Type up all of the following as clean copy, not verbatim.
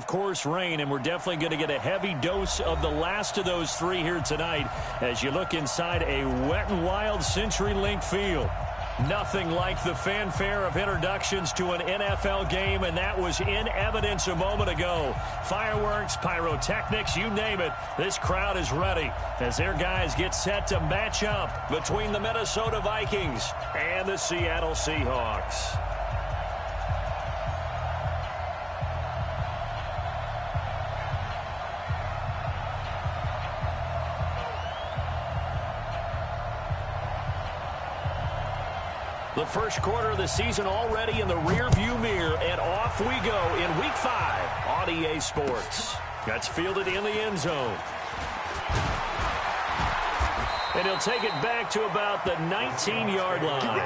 course rain, and we're definitely going to get a heavy dose of the last of those three here tonight as you look inside a Wet and Wild CenturyLink field. Nothing like the fanfare of introductions to an NFL game, and that was in evidence a moment ago. Fireworks, pyrotechnics, you name it. This crowd is ready as their guys get set to match up between the Minnesota Vikings and the Seattle Seahawks. The first quarter of the season already in the rearview mirror, and off we go in Week 5 on EA Sports. That's fielded in the end zone. And he'll take it back to about the 19-yard line.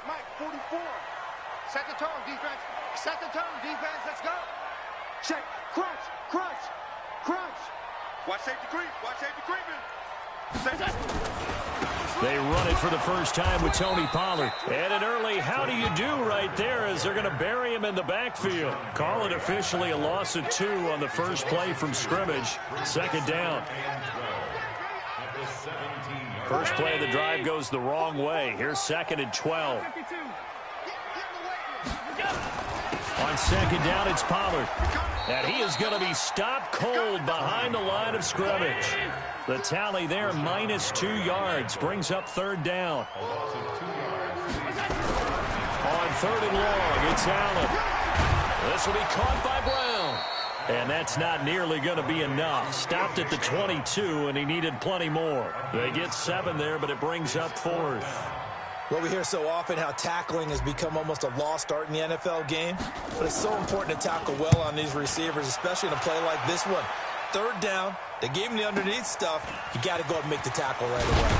Mike, 44. Set the tone, defense. Set the tone, defense. Let's go. Check. Crunch. Crunch. Crunch. Watch safety creep. Watch safety creeping. They run it for the first time with Tony Pollard. And an early how do you do right there as they're going to bury him in the backfield. Call it officially a loss of 2 on the first play from scrimmage. Second down. First play of the drive goes the wrong way. Here's 2nd and 12. On second down, it's Pollard. And he is going to be stopped cold behind the line of scrimmage. The tally there, -2 yards, brings up 3rd down. On 3rd and long, it's Allen. This will be caught by Brown. And that's not nearly going to be enough. Stopped at the 22, and he needed plenty more. They get 7 there, but it brings up 4th. Well, we hear so often how tackling has become almost a lost art in the NFL game. But it's so important to tackle well on these receivers, especially in a play like this one. 3rd down, they gave him the underneath stuff. You got to go and make the tackle right away.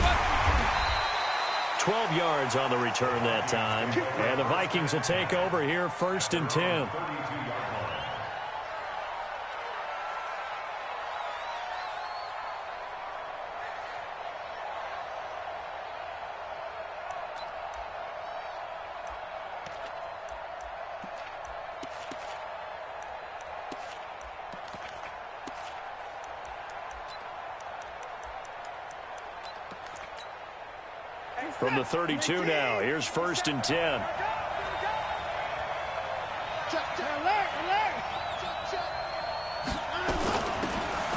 12 yards on the return that time. And the Vikings will take over here, 1st and 10. From the 32 now, here's 1st and 10.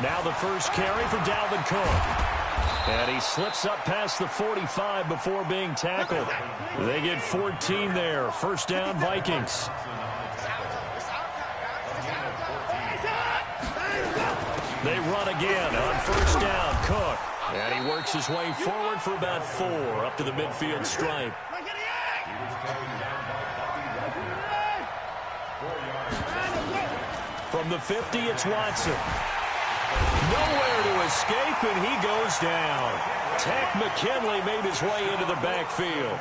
Now the first carry for Dalvin Cook. And he slips up past the 45 before being tackled. They get 14 there. 1st down, Vikings. They run again on 1st down, Cook. And he works his way forward for about 4 up to the midfield stripe. From the 50, it's Watson. Nowhere to escape, and he goes down. Tech McKinley made his way into the backfield.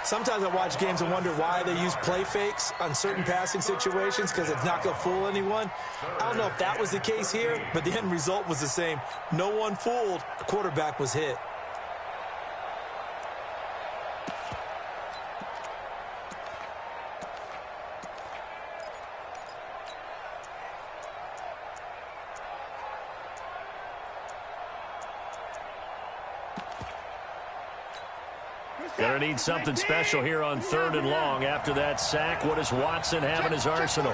Sometimes I watch games and wonder why they use play fakes on certain passing situations, because it's not going to fool anyone. I don't know if that was the case here, but the end result was the same. No one fooled. The quarterback was hit. Gonna need something special here on 3rd and long. After that sack, what does Watson have in his arsenal?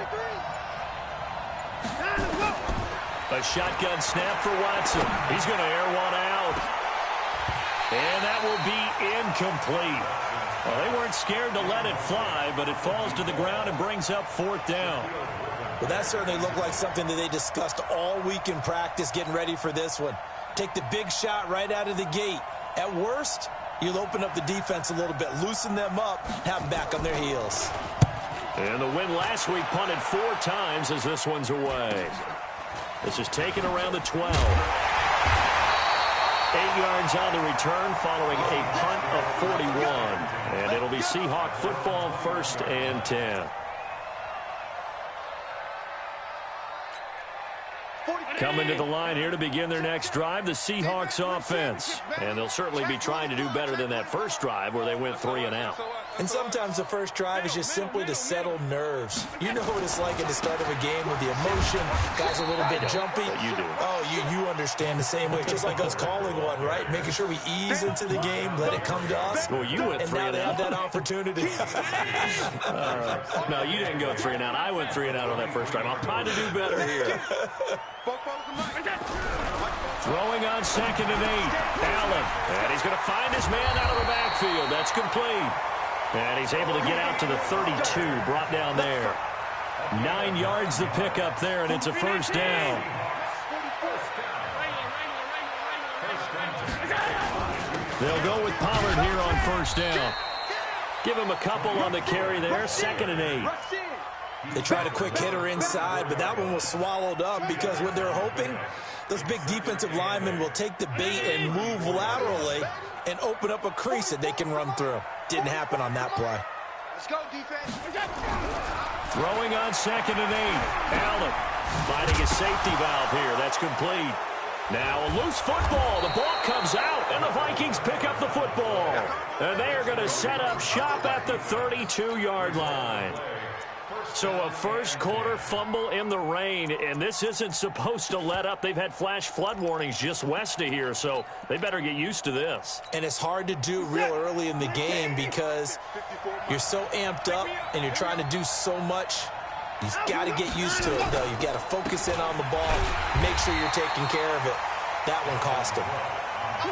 A shotgun snap for Watson. He's going to air one out. And that will be incomplete. Well, they weren't scared to let it fly, but it falls to the ground and brings up 4th down. Well, that certainly looked like something that they discussed all week in practice, getting ready for this one. Take the big shot right out of the gate. At worst, you'll open up the defense a little bit, loosen them up, have them back on their heels. And the win last week punted 4 times as this one's away. This is taken around the 12. 8 yards on the return following a punt of 41. And it'll be Seahawk football, 1st and 10. Coming to the line here to begin their next drive, the Seahawks offense. And they'll certainly be trying to do better than that first drive where they went 3 and out. And sometimes the first drive is just simply to settle nerves. You know what it's like at the start of a game with the emotion. Guys are a little bit jumpy. You do. Oh, you understand the same way. It's just like us calling one, right? Making sure we ease into the game, let it come to us. Well, you went 3 and out. And now they have that opportunity. No, you didn't go 3 and out. I went 3 and out on that first drive. I'm trying to do better here. Throwing on 2nd and 8. Allen. And he's going to find his man out of the backfield. That's complete. And he's able to get out to the 32. Brought down there. 9 yards to pick up there, and it's a first down. They'll go with Pollard here on first down. Give him a couple on the carry there. 2nd and 8. They tried a quick hitter inside, but that one was swallowed up because what they're hoping, those big defensive linemen will take the bait and move laterally and open up a crease that they can run through. Didn't happen on that play. Let's go, defense. Throwing on 2nd and 8. Allen finding a safety valve here. That's complete. Now a loose football. The ball comes out, and the Vikings pick up the football. And they are going to set up shop at the 32-yard line. So a first quarter fumble in the rain, and this isn't supposed to let up. They've had flash flood warnings just west of here, so they better get used to this. And it's hard to do real early in the game because you're so amped up and you're trying to do so much. You've got to get used to it, though. You've got to focus in on the ball, make sure you're taking care of it. That one cost him.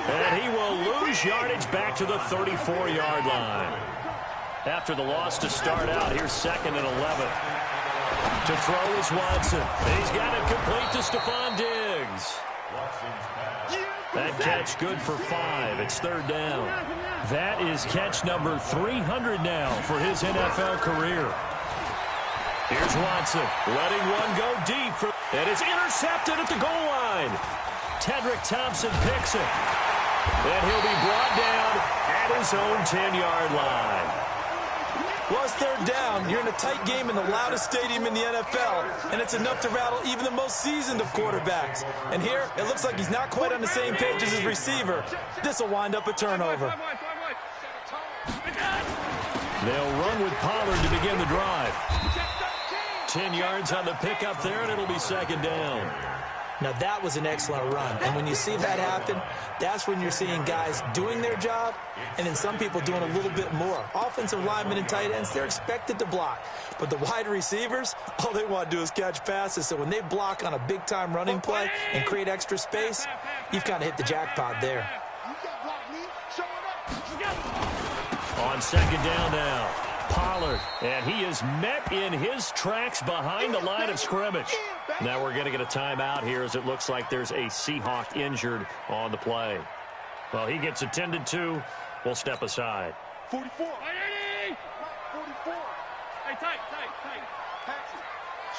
And he will lose yardage back to the 34-yard line. After the loss to start out, here's 2nd and 11. To throw is Watson. He's got it complete to Stephon Diggs. That catch good for 5. It's 3rd down. That is catch number 300 now for his NFL career. Here's Watson letting one go deep. And it's intercepted at the goal line. Tedrick Thompson picks it. And he'll be brought down at his own 10-yard line. Well, it's 3rd down. You're in a tight game in the loudest stadium in the NFL, and it's enough to rattle even the most seasoned of quarterbacks. And here, it looks like he's not quite on the same page as his receiver. This will wind up a turnover. They'll run with Pollard to begin the drive. 10 yards on the pickup there, and it'll be 2nd down. Now, that was an excellent run. And when you see that happen, that's when you're seeing guys doing their job and then some people doing a little bit more. Offensive linemen and tight ends, they're expected to block. But the wide receivers, all they want to do is catch passes. So when they block on a big-time running play and create extra space, you've kind of hit the jackpot there. On 2nd down now, Pollard. And he is met in his tracks behind the line of scrimmage. Now we're going to get a timeout here as it looks like there's a Seahawk injured on the play. Well, he gets attended to. We'll step aside. 44. 44. Hey, tight. Pass it.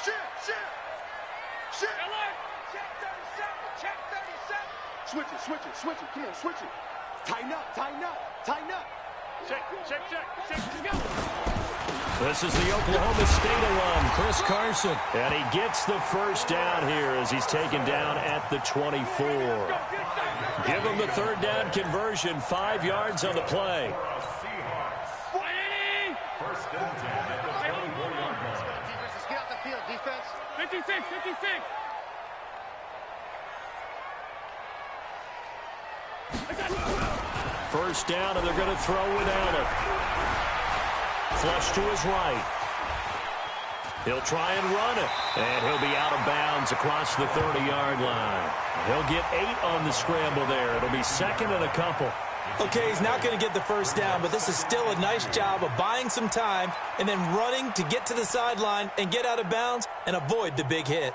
Shit. Check 37. Check 37. Switch it. Come on, switch it. Tighten up. Check. Go. This is the Oklahoma State alum, Chris Carson. And he gets the first down here as he's taken down at the 24. Give him the 3rd down conversion, 5 yards on the play. First down at the 34-yard line. Defense, get out the field, defense. 56. First down, and they're going to throw without it. Flush to his right. He'll try and run it. And he'll be out of bounds across the 30-yard line. He'll get 8 on the scramble there. It'll be 2nd and a couple. Okay, he's not going to get the first down, but this is still a nice job of buying some time and then running to get to the sideline and get out of bounds and avoid the big hit.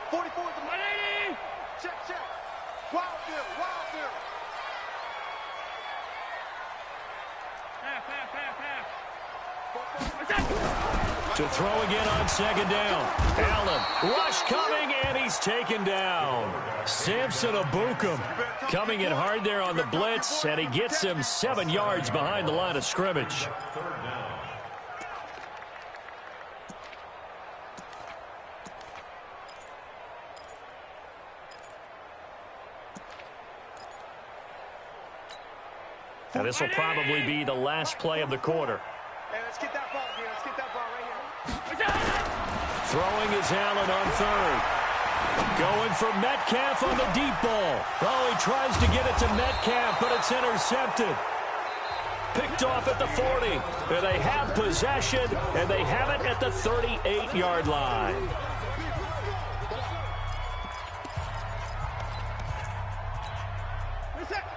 44 to 180. Check. Wild bill. Pass. To throw again on second down. Allen, rush coming, and he's taken down. Samson Abukum coming in hard there on the blitz, and he gets him 7 yards behind the line of scrimmage. Now this will probably be the last play of the quarter. Hey, let's get that ball here. Let's get that ball right here. Throwing is Allen on third. Going for Metcalf on the deep ball. Oh, he tries to get it to Metcalf, but it's intercepted. Picked off at the 40. And they have possession, and they have it at the 38-yard line.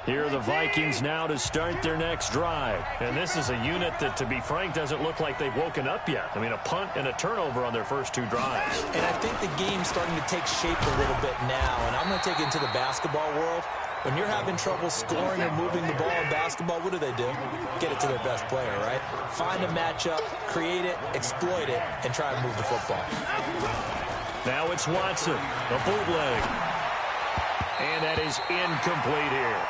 Here are the Vikings now to start their next drive. And this is a unit that, to be frank, doesn't look like they've woken up yet. I mean, a punt and a turnover on their first 2 drives. And I think the game's starting to take shape a little bit now. And I'm going to take it into the basketball world. When you're having trouble scoring or moving the ball in basketball, what do? Get it to their best player, right? Find a matchup, create it, exploit it, and try and move the football. Now it's Watson, a bootleg. And that is incomplete here.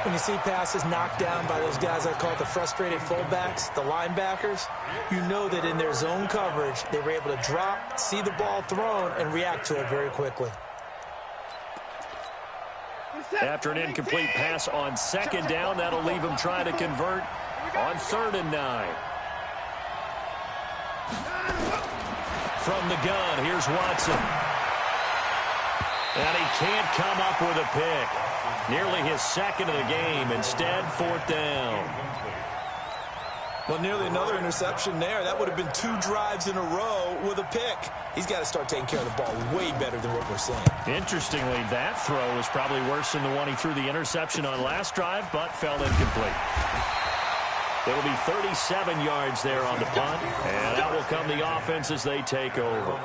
When you see passes knocked down by those guys I call the frustrated fullbacks, the linebackers, you know that in their zone coverage, they were able to drop, see the ball thrown, and react to it very quickly. After an incomplete pass on second down, that'll leave him trying to convert on 3rd and 9. From the gun, here's Watson. And he can't come up with a pick. Nearly his second of the game. Instead, 4th down. Well, nearly another interception there. That would have been 2 drives in a row with a pick. He's got to start taking care of the ball way better than what we're seeing. Interestingly, that throw was probably worse than the one he threw the interception on last drive, but fell incomplete. It'll be 37 yards there on the punt, and out will come the offense as they take over.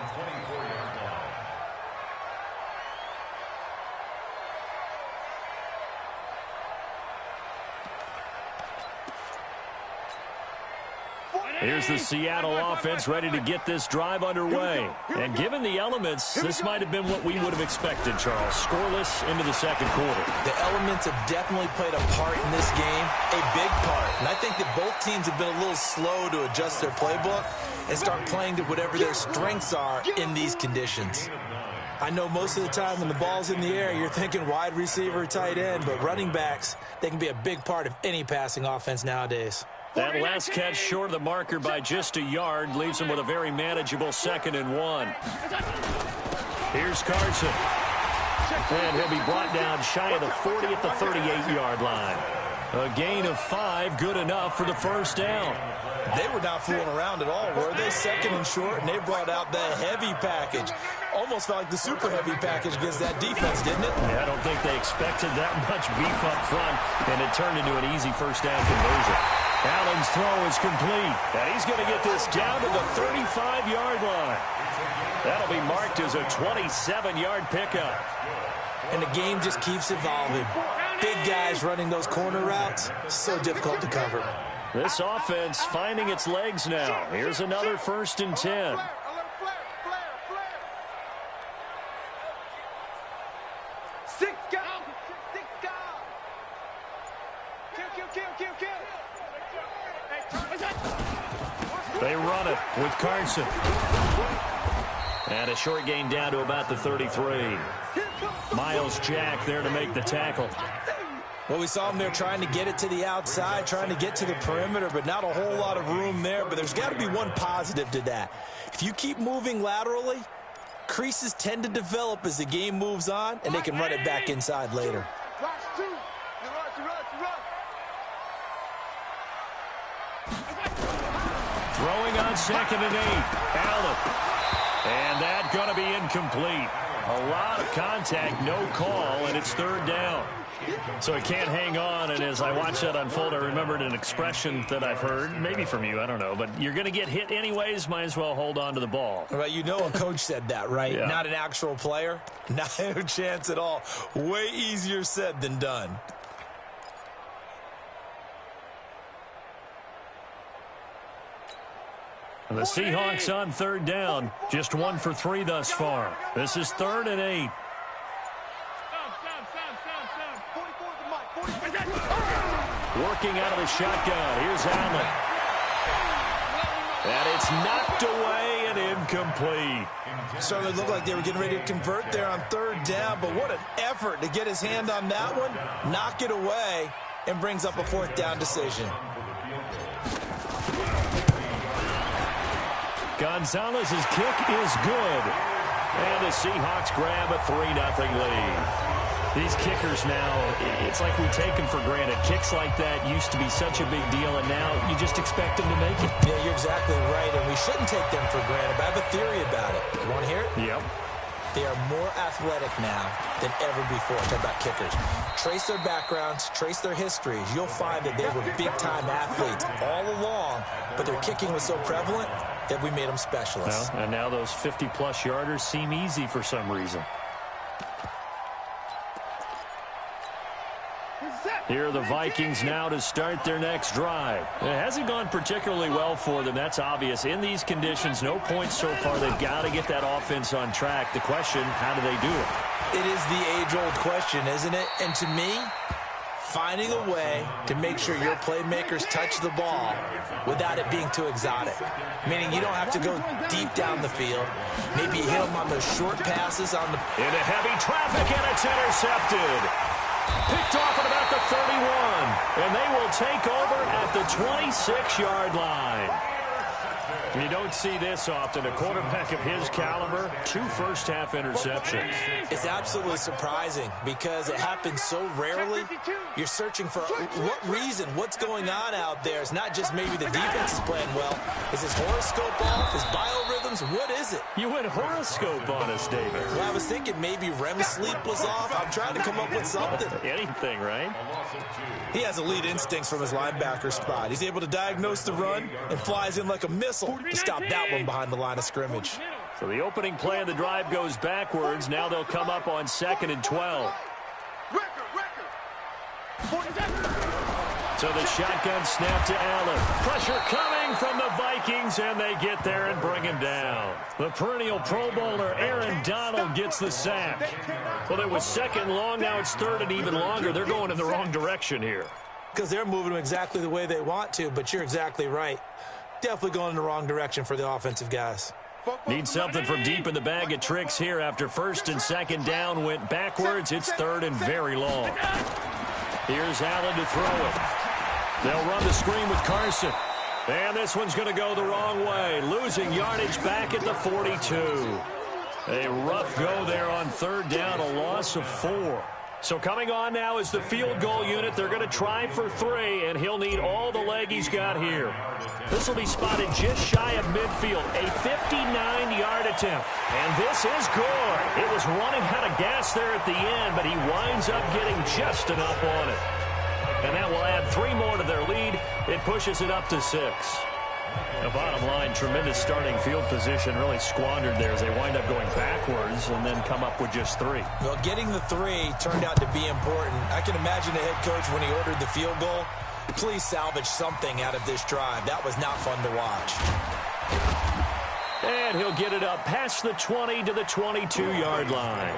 Here's the Seattle offense ready to get this drive underway. And given the elements, this might have been what we would have expected, Charles. Scoreless into the second quarter. The elements have definitely played a part in this game, a big part. And I think that both teams have been a little slow to adjust their playbook and start playing to whatever their strengths are in these conditions. I know most of the time when the ball's in the air, you're thinking wide receiver, tight end, but running backs, they can be a big part of any passing offense nowadays. That last catch short of the marker by just a yard leaves him with a very manageable 2nd and 1. Here's Carson. And he'll be brought down shy of the 40 at the 38-yard line. A gain of 5, good enough for the 1st down. They were not fooling around at all, were they? 2nd and short, and they brought out the heavy package. Almost felt like the super heavy package against that defense, didn't it? Yeah, I don't think they expected that much beef up front, and it turned into an easy 1st down conversion. Allen's throw is complete, and he's going to get this down to the 35-yard line. That'll be marked as a 27-yard pickup. And the game just keeps evolving. Big guys running those corner routes, so difficult to cover. This offense finding its legs now. Here's another 1st and 10. They run it with Carson. And a short gain down to about the 33. Miles Jack there to make the tackle. Well, we saw him there trying to get it to the outside, trying to get to the perimeter, but not a whole lot of room there. But there's got to be one positive to that. If you keep moving laterally, creases tend to develop as the game moves on, and they can run it back inside later. Throwing on 2nd and 8. Allen. And that's going to be incomplete. A lot of contact, no call, and it's 3rd down. So he can't hang on, and as I watch that unfold, I remembered an expression that I've heard, maybe from you, I don't know, but you're going to get hit anyways, might as well hold on to the ball. Well, you know a coach said that, right? Yeah. Not an actual player. Not a chance at all. Way easier said than done. And the Seahawks on third down, just 1 for 3 thus far. This is 3rd and 8. Working out of the shotgun. Here's Allen. And it's knocked away and incomplete. Certainly looked like they were getting ready to convert there on 3rd down, but what an effort to get his hand on that one, knock it away, and brings up a 4th down decision. Gonzalez's kick is good. And the Seahawks grab a 3-0 lead. These kickers now, it's like we take them for granted. Kicks like that used to be such a big deal, and now you just expect them to make it. Yeah, you're exactly right, and we shouldn't take them for granted, but I have a theory about it. You want to hear it? Yep. They are more athletic now than ever before. Talk about kickers. Trace their backgrounds, trace their histories. You'll find that they were big-time athletes all along, but their kicking was so prevalent that we made them specialists. Well, and now those 50-plus yarders seem easy for some reason. Here are the Vikings now to start their next drive. It hasn't gone particularly well for them. That's obvious. In these conditions, no points so far. They've got to get that offense on track. The question, how do they do it? It is the age-old question, isn't it? And to me, finding a way to make sure your playmakers touch the ball without it being too exotic. Meaning you don't have to go deep down the field. Maybe you hit them on those short passes on the... Into heavy traffic, and it's intercepted. Picked off at about the 31, and they will take over at the 26-yard line. You don't see this often. A quarterback of his caliber, 2 first-half interceptions. It's absolutely surprising because it happens so rarely. You're searching for what reason, what's going on out there. It's not just maybe the defense is playing well. Is his horoscope off? His biorhythms? What is it? You went horoscope on us, David. Well, I was thinking maybe REM sleep was off. I'm trying to come up with something. Anything, right? He has elite instincts from his linebacker spot. He's able to diagnose the run and flies in like a missile to stop that one behind the line of scrimmage. So the opening play of the drive goes backwards. Now they'll come up on 2nd and 12. So the shotgun snap to Allen. Pressure coming from the Vikings, and they get there and bring him down. The perennial Pro Bowler Aaron Donald gets the sack. Well, it was 2nd long. Now it's 3rd and even longer. They're going in the wrong direction here. Because they're moving them exactly the way they want to, but you're exactly right. Definitely going in the wrong direction for the offensive guys. Need something from deep in the bag of tricks here. After 1st and 2nd down went backwards, it's 3rd and very long. Here's Allen to throw it. They'll run the screen with Carson. And this one's going to go the wrong way. Losing yardage back at the 42. A rough go there on 3rd down, a loss of 4. So coming on now is the field goal unit. They're going to try for 3, and he'll need all the leg he's got here. This will be spotted just shy of midfield, a 59-yard attempt. And this is good. It was running out of gas there at the end, but he winds up getting just enough on it. And that will add 3 more to their lead. It pushes it up to 6. The bottom line, tremendous starting field position, really squandered there as they wind up going backwards and then come up with just 3. Well, getting the 3 turned out to be important. I can imagine the head coach when he ordered the field goal. Please salvage something out of this drive. That was not fun to watch. And he'll get it up past the 20 to the 22-yard line.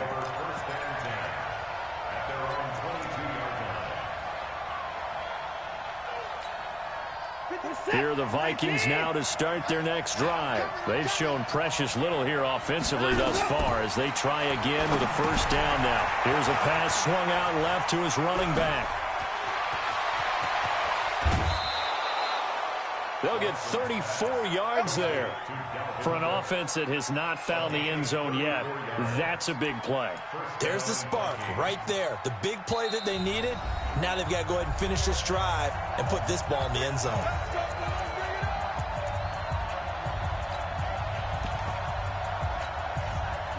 Here are the Vikings now to start their next drive. They've shown precious little here offensively thus far as they try again with a 1st down now. Here's a pass swung out left to his running back. They'll get 34 yards there. For an offense that has not found the end zone yet, that's a big play. There's the spark right there. The big play that they needed. Now they've got to go ahead and finish this drive and put this ball in the end zone.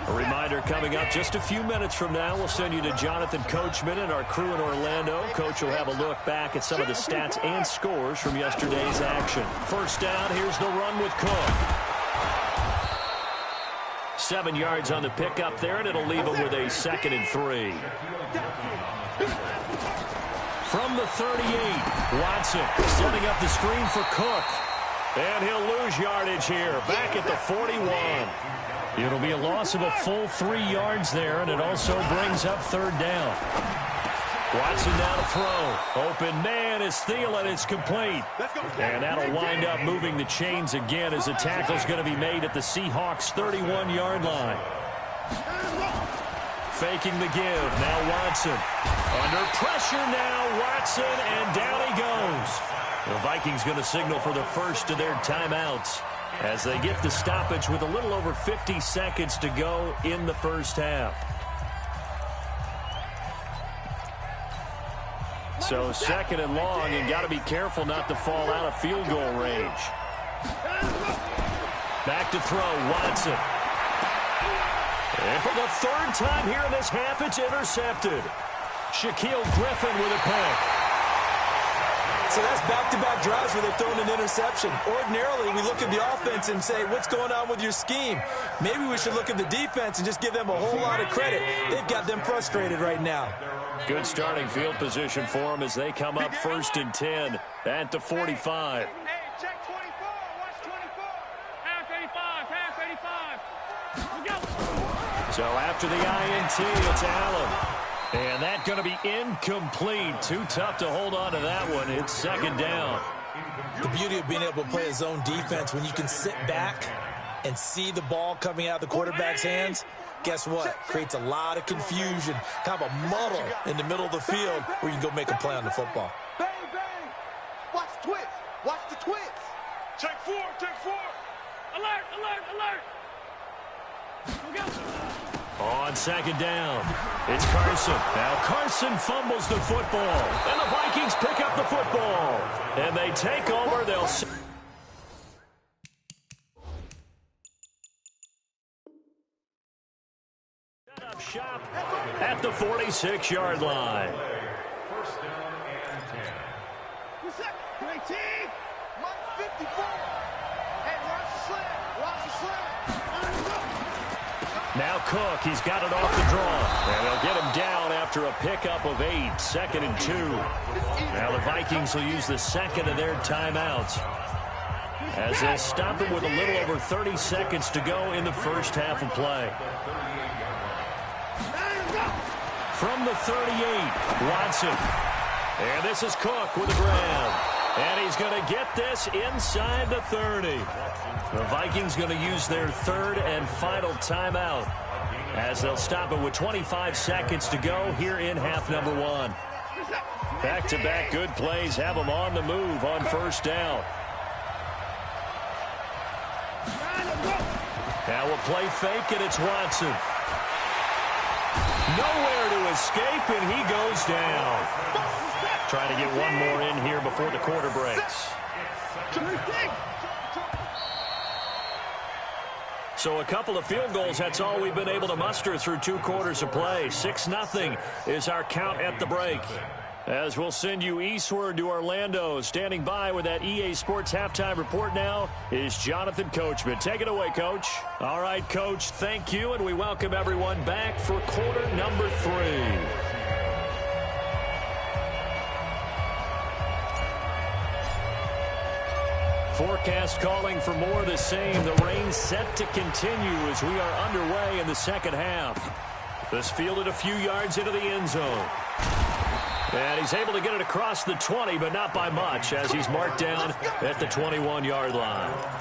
A reminder coming up just a few minutes from now. We'll send you to Jonathan Coachman and our crew in Orlando. Coach will have a look back at some of the stats and scores from yesterday's action. 1st down, here's the run with Cook. 7 yards on the pickup there, and it'll leave him with a 2nd and 3. From the 38, Watson setting up the screen for Cook. And he'll lose yardage here, back at the 41. It'll be a loss of a full 3 yards there, and it also brings up third down. Watson now to throw. Open man is Thielen. It's complete. And that'll wind up moving the chains again as the tackle's going to be made at the Seahawks' 31-yard line. Faking the give. Now Watson. Under pressure now, Watson, and down he goes. The Vikings going to signal for the first of their timeouts as they get the stoppage with a little over 50 seconds to go in the first half. So second and long, and got to be careful not to fall out of field goal range. Back to throw, Watson. And for the third time here in this half, it's intercepted. Shaquille Griffin with a pick. So that's back-to-back drives where they've thrown an interception. Ordinarily, we look at the offense and say, what's going on with your scheme? Maybe we should look at the defense and just give them a whole lot of credit. They've got them frustrated right now. Good starting field position for them as they come up first and 10 at the 45. Hey, check 24. Watch 24. Half 85. Half 85. We go. So after the INT, it's Allen. And that's going to be incomplete. Too tough to hold on to that one. It's second down. The beauty of being able to play a zone defense when you can sit back and see the ball coming out of the quarterback's hands, guess what? Creates a lot of confusion, kind of a muddle in the middle of the field where you can go make a play on the football. Bang, bang. Watch the twist. Watch the twist. Check 4. Check 4. Alert, alert, alert. We go. On second down, it's Carson. Now Carson fumbles the football, and the Vikings pick up the football. And they take over. They'll set up shop at the 46-yard line. First down and 10. What's that? 19. Mike 54. Hey, watch the slant. Watch the slant. Now Cook, he's got it off the draw. And they'll get him down after a pickup of 8, second and 2. Now the Vikings will use the second of their timeouts as they'll stop him with a little over 30 seconds to go in the first half of play. From the 38, Watson. And this is Cook with a grab. And he's going to get this inside the 30. The Vikings going to use their third and final timeout as they'll stop it with 25 seconds to go here in half number 1. Back-to-back good plays have them on the move on first down. Now a play fake, and it's Watson. Nowhere to escape, and he goes down. Trying to get one more in here before the quarter breaks. So a couple of field goals, that's all we've been able to muster through 2 quarters of play. 6-0 is our count at the break. As we'll send you eastward to Orlando. Standing by with that EA Sports halftime report now is Jonathan Coachman. Take it away, Coach. All right, Coach, thank you, and we welcome everyone back for quarter number 3. Forecast calling for more of the same. The rain set to continue as we are underway in the second half. This fielded a few yards into the end zone. And he's able to get it across the 20, but not by much, as he's marked down at the 21-yard line.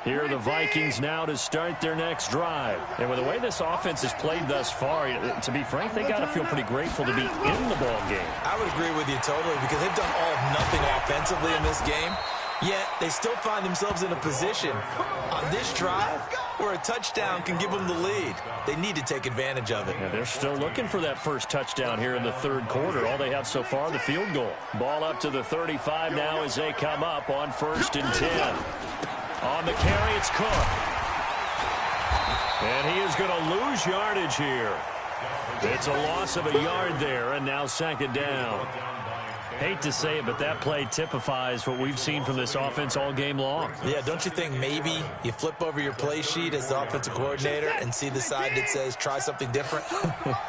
Here are the Vikings now to start their next drive. And with the way this offense has played thus far, to be frank, they got to feel pretty grateful to be in the ball game. I would agree with you totally, because they've done all of nothing offensively in this game, yet they still find themselves in a position on this drive where a touchdown can give them the lead. They need to take advantage of it. Yeah, they're still looking for that first touchdown here in the third quarter. All they have so far, the field goal. Ball up to the 35 now as they come up on first and 10. On the carry, it's Cook. And he is going to lose yardage here. It's a loss of a yard there, and now second down. Hate to say it, but that play typifies what we've seen from this offense all game long. Yeah, don't you think maybe you flip over your play sheet as the offensive coordinator and see the side that says try something different?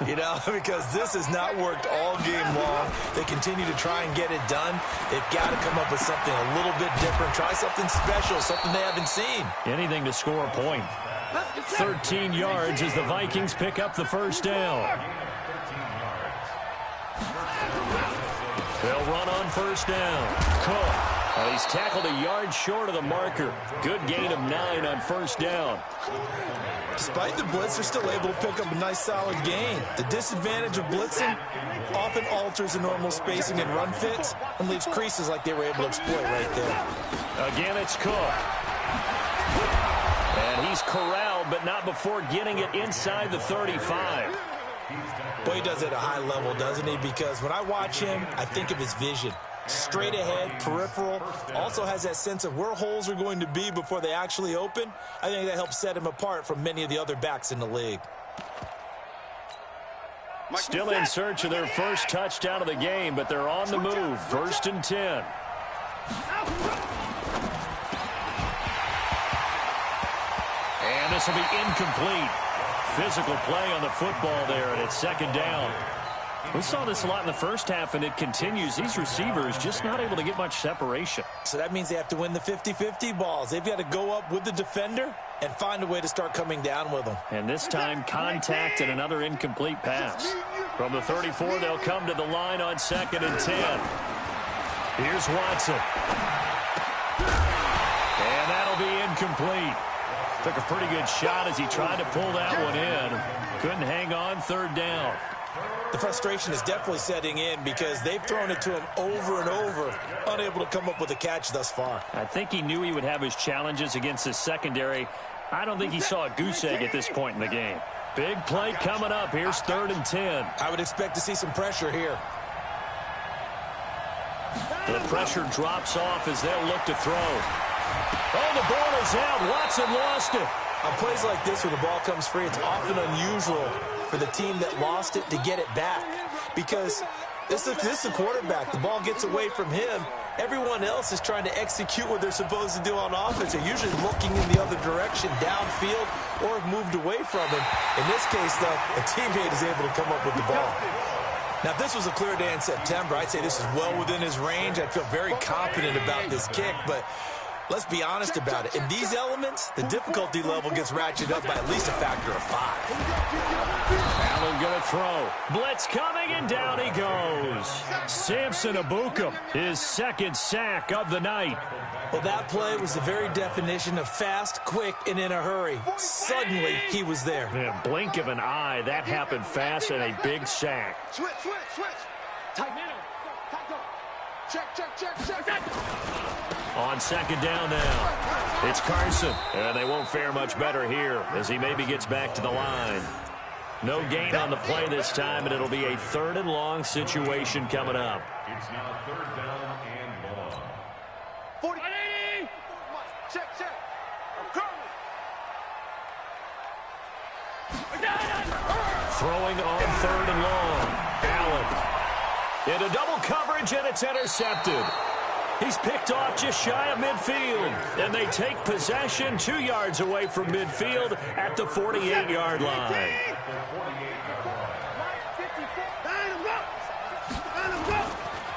You know, because this has not worked all game long. They continue to try and get it done. They've got to come up with something a little bit different. Try something special, something they haven't seen. Anything to score a point. 13 yards as the Vikings pick up the first down. They'll run on first down. Cook. He's tackled a yard short of the marker. Good gain of 9 on first down. Despite the blitz, they're still able to pick up a nice solid gain. The disadvantage of blitzing often alters the normal spacing and run fits and leaves creases like they were able to exploit right there. Again, it's Cook. And he's corralled, but not before getting it inside the 35. Boy, he does it at a high level, doesn't he? Because when I watch him, I think of his vision. Straight ahead, peripheral, also has that sense of where holes are going to be before they actually open. I think that helps set him apart from many of the other backs in the league. Still in search of their first touchdown of the game, but they're on the move. 1st and 10. And this will be incomplete. Physical play on the football there, and it's 2nd down. We saw this a lot in the first half, and it continues. These receivers just not able to get much separation. So that means they have to win the 50-50 balls. They've got to go up with the defender and find a way to start coming down with them. And this time, contact and another incomplete pass. From the 34, they'll come to the line on 2nd and 10. Here's Watson. And that'll be incomplete. Took a pretty good shot as he tried to pull that one in. Couldn't hang on. 3rd down. The frustration is definitely setting in because they've thrown it to him over and over, unable to come up with a catch thus far. I think he knew he would have his challenges against his secondary. I don't think he saw a goose egg at this point in the game. Big play coming up. Here's 3rd and 10. I would expect to see some pressure here. The pressure drops off as they'll look to throw. Oh, the ball is out. Watson lost it. On plays like this where the ball comes free, it's often unusual for the team that lost it to get it back because this is the quarterback. The ball gets away from him. Everyone else is trying to execute what they're supposed to do on offense. They're usually looking in the other direction, downfield, or have moved away from him. In this case, though, a teammate is able to come up with the ball. Now, if this was a clear day in September, I'd say this is well within his range. I'd feel very confident about this kick, but let's be honest about it. In these elements, the difficulty level gets ratcheted up by at least a factor of 5. Allen going to throw. Blitz coming, and down he goes. Samson Ebukam, his 2nd sack of the night. Well, that play was the very definition of fast, quick, and in a hurry. Suddenly, he was there. In a blink of an eye, that happened fast and a big sack. Switch. Tight middle. Check. On 2nd down now, it's Carson. And they won't fare much better here as he maybe gets back to the line. No gain on the play this time, and it'll be a 3rd and long situation coming up. It's now 3rd down and long. 40. Check. I'm curling. Throwing on 3rd and long. Allen. Into double coverage, and it's intercepted. He's picked off just shy of midfield. And they take possession 2 yards away from midfield at the 48-yard line.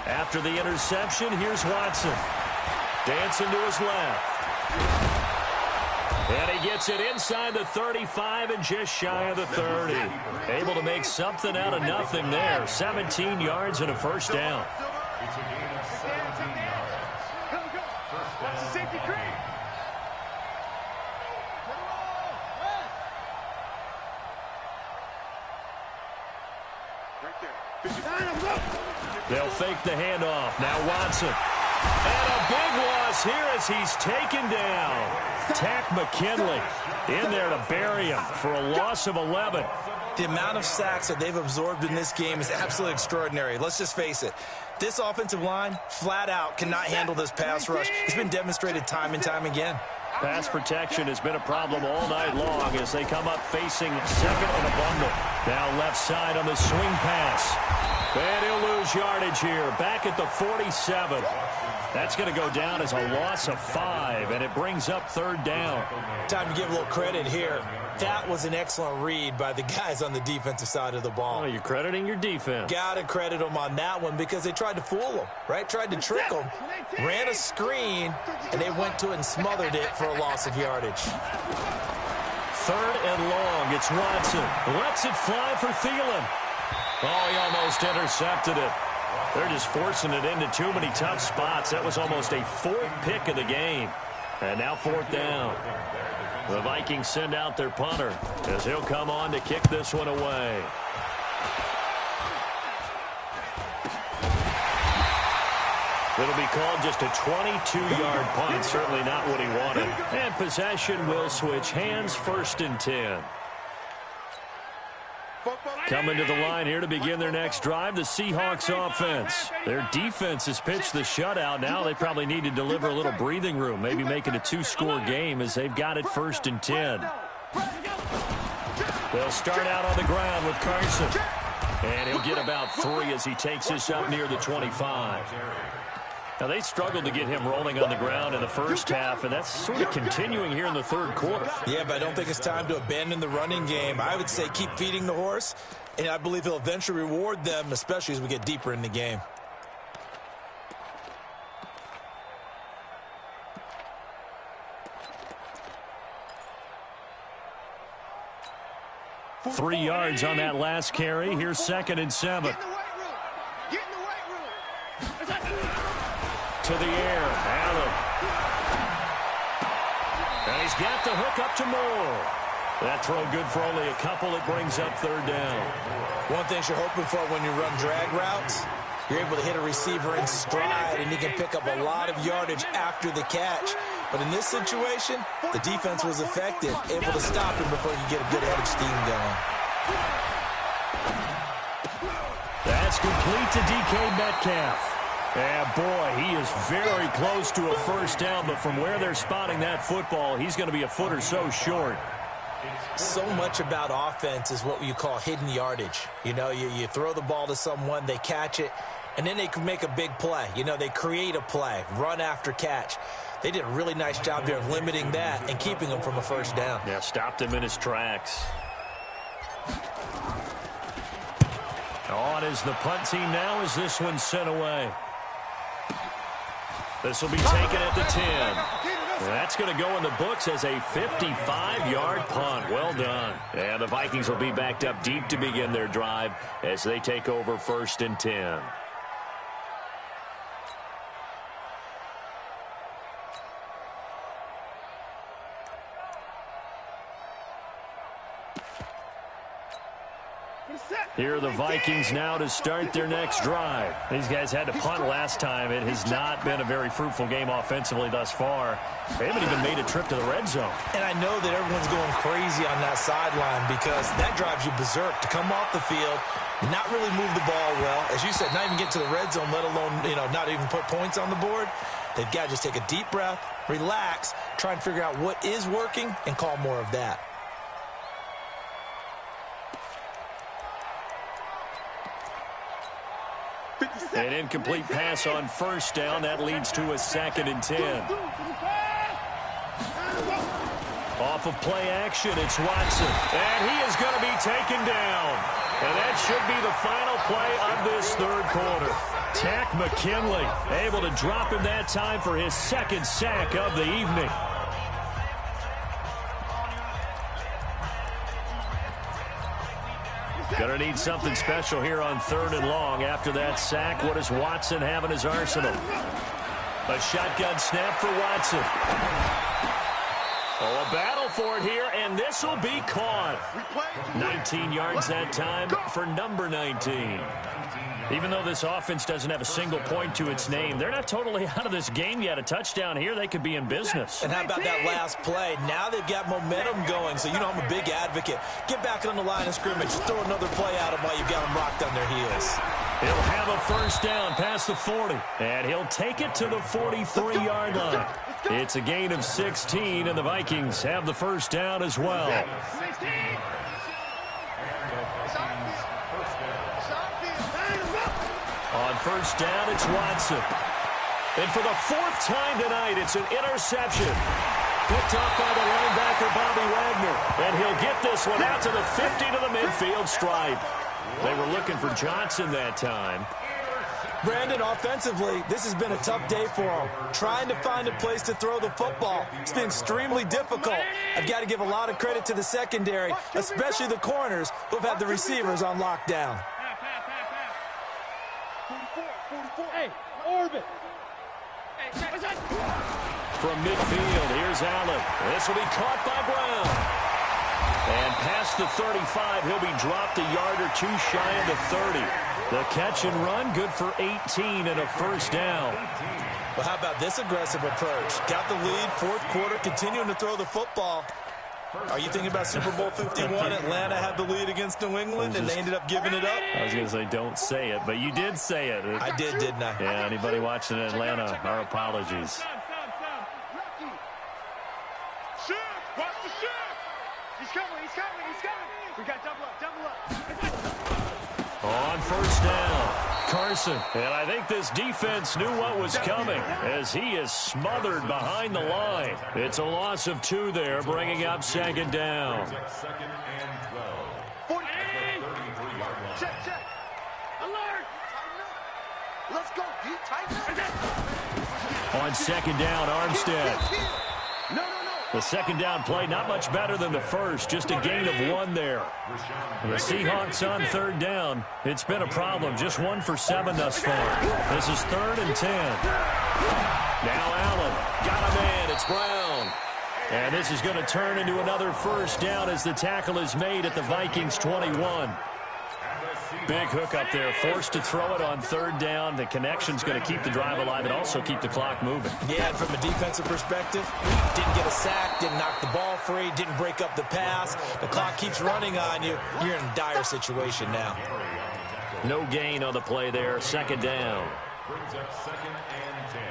After the interception, here's Watson. Dancing to his left. And he gets it inside the 35 and just shy of the 30. Able to make something out of nothing there. 17 yards and a 1st down. It's a gain of 17 yards. Watch the safety creep. Right there. They'll fake the handoff. Now Watson. And a big loss here as he's taken down. Tack McKinley in there to bury him for a loss of 11. The amount of sacks that they've absorbed in this game is absolutely extraordinary. Let's just face it. This offensive line, flat out, cannot handle this pass rush. It's been demonstrated time and time again. Pass protection has been a problem all night long as they come up facing 2nd and a bundle. Now left side on the swing pass. And he'll lose yardage here. Back at the 47. That's going to go down as a loss of 5, and it brings up 3rd down. Time to give a little credit here. That was an excellent read by the guys on the defensive side of the ball. Oh, you're crediting your defense. Got to credit them on that one because they tried to fool them, right? Tried to trick them, ran a screen, and they went to it and smothered it for a loss of yardage. 3rd and long. It's Watson. Lets it fly for Thielen. Oh, he almost intercepted it. They're just forcing it into too many tough spots. That was almost a 4th pick of the game. And now 4th down. The Vikings send out their punter as he'll come on to kick this one away. It'll be called just a 22-yard punt. Certainly not what he wanted. And possession will switch hands. 1st and 10. Coming to the line here to begin their next drive, the Seahawks offense. Their defense has pitched the shutout. Now they probably need to deliver a little breathing room, maybe make it a 2-score game as they've got it 1st and 10. They'll start out on the ground with Carson. And he'll get about 3 as he takes this up near the 25. Now, they struggled to get him rolling on the ground in the first half, and that's sort of continuing here in the 3rd quarter. Yeah, but I don't think it's time to abandon the running game. I would say keep feeding the horse, and I believe he'll eventually reward them, especially as we get deeper in the game. Three yards on that last carry. Here's 2nd and 7. To the air, Allen. And he's got the hook up to Moore. That throw good for only a couple. It brings up 3rd down. One thing you're hoping for when you run drag routes, you're able to hit a receiver in stride, and he can pick up a lot of yardage after the catch. But in this situation, the defense was effective, able to stop him before you get a good head of steam going. That's complete to DK Metcalf. Yeah, boy, he is very close to a 1st down, but from where they're spotting that football, he's going to be a foot or so short. So much about offense is what you call hidden yardage. You know, you throw the ball to someone, they catch it, and then they can make a big play. You know, they create a play, run after catch. They did a really nice job there of limiting that and keeping him from a 1st down. Yeah, stopped him in his tracks. On is the punt team now as this one's sent away. This will be taken at the 10. That's going to go in the books as a 55-yard punt. Well done. And the Vikings will be backed up deep to begin their drive as they take over 1st and 10. Here are the Vikings now to start their next drive. These guys had to punt last time. It has not been a very fruitful game offensively thus far. They haven't even made a trip to the red zone. And I know that everyone's going crazy on that sideline because that drives you berserk to come off the field, not really move the ball well. As you said, not even get to the red zone, let alone, not even put points on the board. They've got to just take a deep breath, relax, try and figure out what is working and call more of that. An incomplete pass on 1st down. That leads to a 2nd and 10. Off of play action, it's Watson. And he is going to be taken down. And that should be the final play of this 3rd quarter. Tack McKinley able to drop him that time for his 2nd sack of the evening. Going to need something special here on 3rd and long. After that sack, what does Watson have in his arsenal? A shotgun snap for Watson. Oh, a battle for it here, and this will be caught. 19 yards that time for number 19. Even though this offense doesn't have a single point to its name, they're not totally out of this game yet. A touchdown here, they could be in business. And how about that last play? Now they've got momentum going, so I'm a big advocate. Get back on the line of scrimmage. Throw another play at them while you've got them rocked on their heels. He'll have a 1st down past the 40, and he'll take it to the 43-yard line. It's a gain of 16, and the Vikings have the 1st down as well. On first down, it's Watson. And for the fourth time tonight, it's an interception. Picked up by the linebacker, Bobby Wagner. And he'll get this one out to the 50 to the midfield stripe. They were looking for Johnson that time. Brandon, offensively, this has been a tough day for him. Trying to find a place to throw the football. It's been extremely difficult. I've got to give a lot of credit to the secondary, especially the corners who have had the receivers on lockdown. 44. Hey, orbit. From midfield, here's Allen. This will be caught by Brown. And past the 35, he'll be dropped a yard or two shy of the 30. The catch and run, good for 18 and a first down. Well, how about this aggressive approach? Got the lead, fourth quarter, continuing to throw the football. Are you thinking about Super Bowl 51? Atlanta had the lead against New England, and they ended up giving it up? I was going to say, don't say it, but you did say it. I did, didn't I? Yeah, anybody watching in Atlanta, our apologies. Shift! Watch the shift! He's coming. We got double up. On first down, Carson. And I think this defense knew what was coming as he is smothered behind the line. It's a loss of 2 there, bringing up second down. Check. Alert! Let's go, D. Tighten up. On second down, Armstead. No. The second down play, not much better than the first, just a gain of 1 there. The Seahawks on third down. It's been a problem, just 1 for 7 thus far. This is 3rd and 10. Now Allen, got a man, it's Brown. And this is going to turn into another first down as the tackle is made at the Vikings 21. Big hook up there, forced to throw it on third down. The connection's going to keep the drive alive and also keep the clock moving. Yeah, and from a defensive perspective, didn't get a sack, didn't knock the ball free, didn't break up the pass. The clock keeps running on you. You're in a dire situation now. No gain on the play there, second down. Brings up 2nd and 10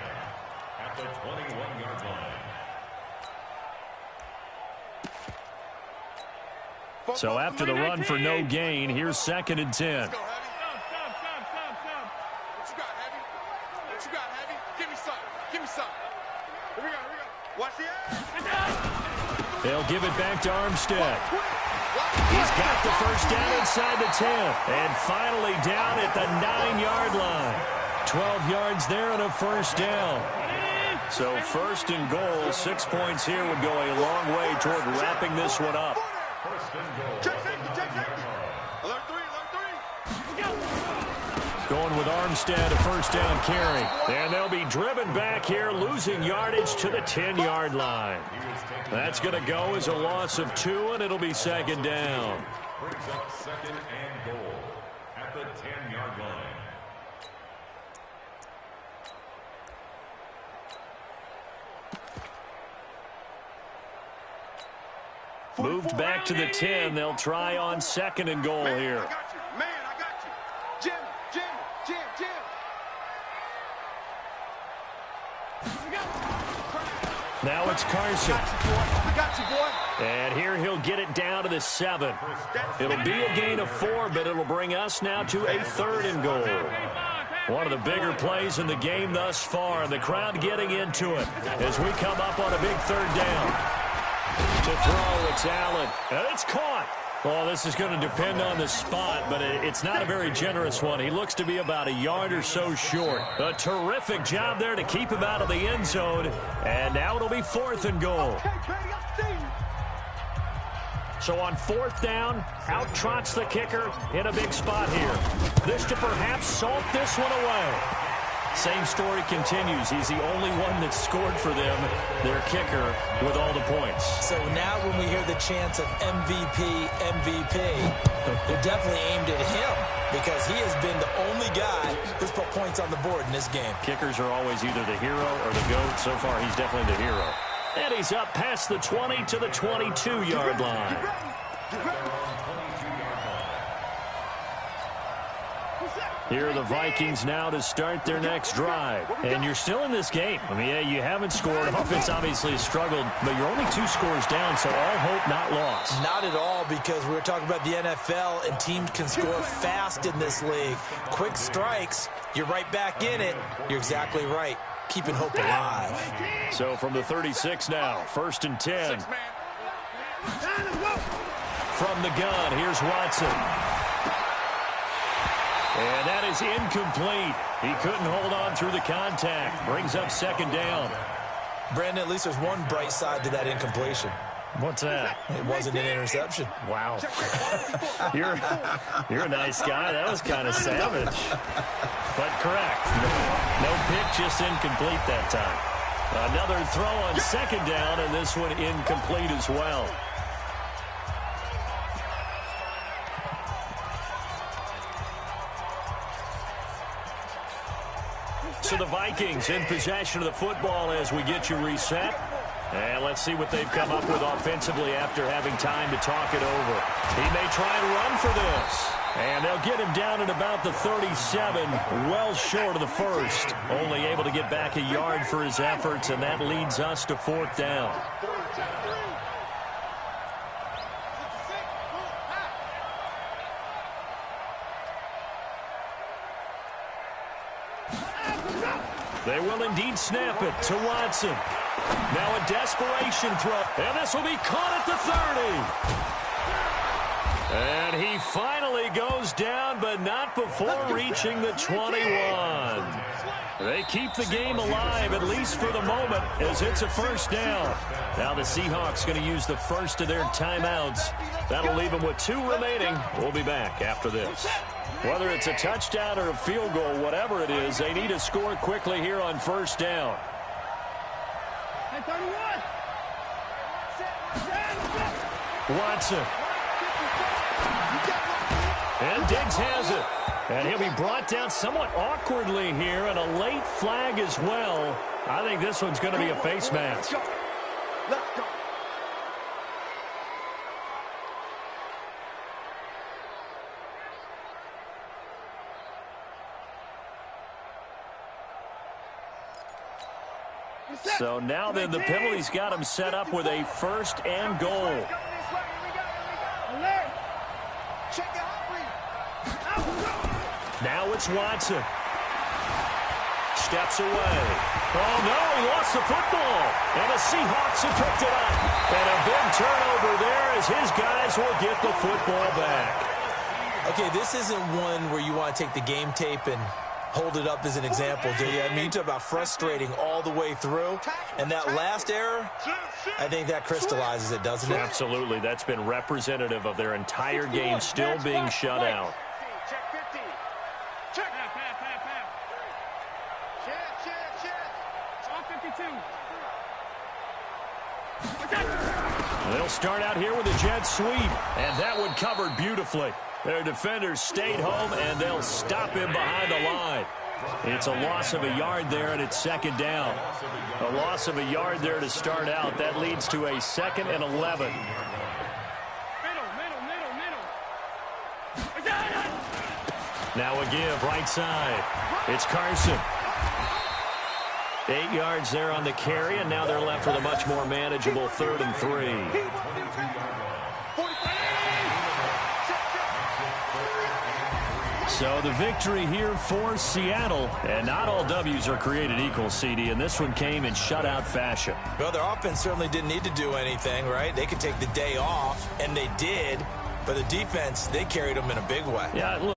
at the 21-yard line. So after the run for no gain, here's 2nd and 10. Let's go, Heavy. What you got, Heavy? Give me some. Here we go. Watch the edge. They'll give it back to Armstead. He's got the first down inside the 10. And finally down at the 9-yard line. 12 yards there and a first down. So 1st and goal, 6 points here would go a long way toward wrapping this one up. Check safety. Alert 3. Going with Armstead, a first down carry. And they'll be driven back here, losing yardage to the 10-yard line. That's going to go as a loss of 2, and it'll be second down. Brings up 2nd and goal at the 10-yard line. Moved back to the 10. They'll try on 2nd and goal here. I got you. Jim. Now it's Carson. I got you, boy. And here he'll get it down to the 7. It'll be a gain of 4, but it'll bring us now to a 3rd and goal. One of the bigger plays in the game thus far. The crowd getting into it as we come up on a big 3rd down. To throw, it's Allen. And it's caught. Well, this is going to depend on the spot, but it's not a very generous one. He looks to be about a yard or so short. A terrific job there to keep him out of the end zone. And now it'll be 4th and goal. So on 4th down, out trots the kicker in a big spot here. This to perhaps salt this one away. Same story continues. He's the only one that scored for them, their kicker, with all the points. So now when we hear the chants of MVP, they're definitely aimed at him because he has been the only guy who's put points on the board in this game. Kickers are always either the hero or the GOAT. So far, he's definitely the hero. And he's up past the 20 to the 22-yard line. Here are the Vikings now to start their next drive. And you're still in this game. I mean, yeah, you haven't scored. Offense obviously has struggled, but you're only 2 scores down, so all hope not lost. Not at all, because we were talking about the NFL, and teams can score fast in this league. Quick strikes, you're right back in it. You're exactly right. Keeping hope alive. So from the 36 now, 1st and 10. From the gun, here's Watson. And that is incomplete. He couldn't hold on through the contact. Brings up 2nd down. Brandon, at least there's one bright side to that incompletion. What's that? It wasn't an interception. Wow. You're a nice guy. That was kind of savage. But correct. No pick, just incomplete that time. Another throw on 2nd down, and this one incomplete as well. So the Vikings in possession of the football as we get you reset. And let's see what they've come up with offensively after having time to talk it over. He may try and run for this. And they'll get him down at about the 37, well short of the first. Only able to get back a yard for his efforts, and that leads us to 4th down. They will indeed snap it to Watson. Now a desperation throw, and this will be caught at the 30. And he finally goes down, but not before reaching the 21. They keep the game alive, at least for the moment, as it's a 1st down. Now the Seahawks going to use the first of their timeouts. That'll leave them with 2 remaining. We'll be back after this. Whether it's a touchdown or a field goal, whatever it is, they need to score quickly here on 1st down. Watson. And Diggs has it. And he'll be brought down somewhat awkwardly here, and a late flag as well. I think this one's going to be a face mask. Let's go. So now then the penalty's got him set up with a 1st and goal. Now it's Watson. Steps away. Oh, no, he lost the football. And the Seahawks have picked it up. And a big turnover there as his guys will get the football back. Okay, this isn't one where you want to take the game tape and hold it up as an example, do you? I mean, you talk about frustrating all the way through. And that last error, I think that crystallizes it, doesn't it? Absolutely. That's been representative of their entire game still being shut out. They'll start out here with a jet sweep, and that one covered beautifully. Their defenders stayed home, and they'll stop him behind the line. It's a loss of a yard there, and it's 2nd down. A loss of a yard there to start out. That leads to a 2nd and 11. Now a give, right side. It's Carson. 8 yards there on the carry, and now they're left with a much more manageable 3rd and 3. So the victory here for Seattle, and not all W's are created equal, CD, and this one came in shutout fashion. Well, their offense certainly didn't need to do anything, right? They could take the day off, and they did, but the defense, they carried them in a big way. Yeah, look.